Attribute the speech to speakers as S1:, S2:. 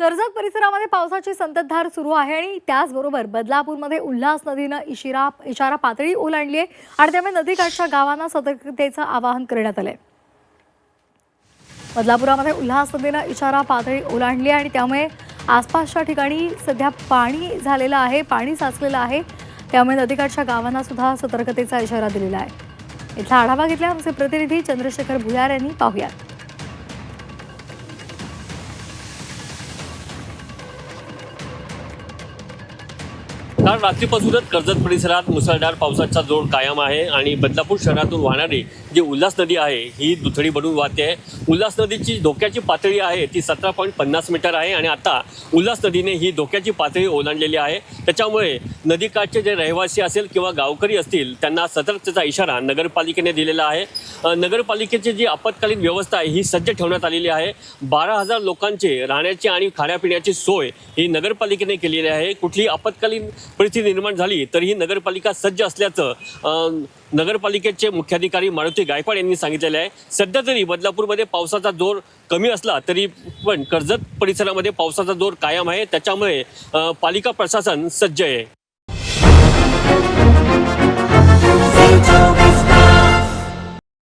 S1: कर्जत परिसरामध्ये पावसाची संततधार सुरू आहे आणि त्याचबरोबर बदलापूरमध्ये उल्हास नदीनं इशारा पातळी ओलांडली आहे आणि त्यामुळे नदीकाठच्या गावांना सतर्कतेचं आवाहन करण्यात आलंय। बदलापुरामध्ये उल्हास नदीनं इशारा पातळी ओलांडली आणि त्यामुळे आसपासच्या ठिकाणी सध्या पाणी झालेलं आहे, पाणी साचलेलं आहे। त्यामुळे नदीकाठच्या गावांना सुद्धा सतर्कतेचा इशारा दिलेला आहे। इथला आढावा घेतला आमचे प्रतिनिधी चंद्रशेखर भुयार यांनी। पाहूयात।
S2: काल रात्रीपासूनच कर्जत परिसरात मुसळधार पावसाचा जोर कायम आहे आणि बदलापूर शहरातून वाहणारी जी उल्हास नदी आहे ही दुथडी बनून वाहते आहे। उल्हास नदीची धोक्याची पातळी आहे ती 17.50 मीटर आहे आणि आता उल्हास नदीने ही धोक्याची पातळी ओलांडलेली आहे। त्याच्यामुळे नदीकाठचे जे रहिवासी असेल किंवा गावकरी असतील त्यांना सतर्कतेचा इशारा नगरपालिकेने दिलेला आहे। नगरपालिकेची जी आपत्कालीन व्यवस्था आहे ही सज्ज ठेवण्यात आलेली आहे। 12,000 लोकांचे राहण्याची आणि खाण्यापिण्याची सोय ही नगरपालिकेने केलेली आहे। कुठली आपत्कालीन परिस्थिती निर्माण झाली तरी ही नगरपालिका सज्ज असल्याचं नगरपालिकेचे मुख्याधिकारी मारुती गायकवाड यांनी सांगितलेलं आहे। सध्या तरी बदलापूरमध्ये पावसाचा जोर कमी असला तरी पण कर्जत परिसरामध्ये पावसाचा जोर कायम आहे, त्याच्यामुळे पालिका प्रशासन सज्ज आहे।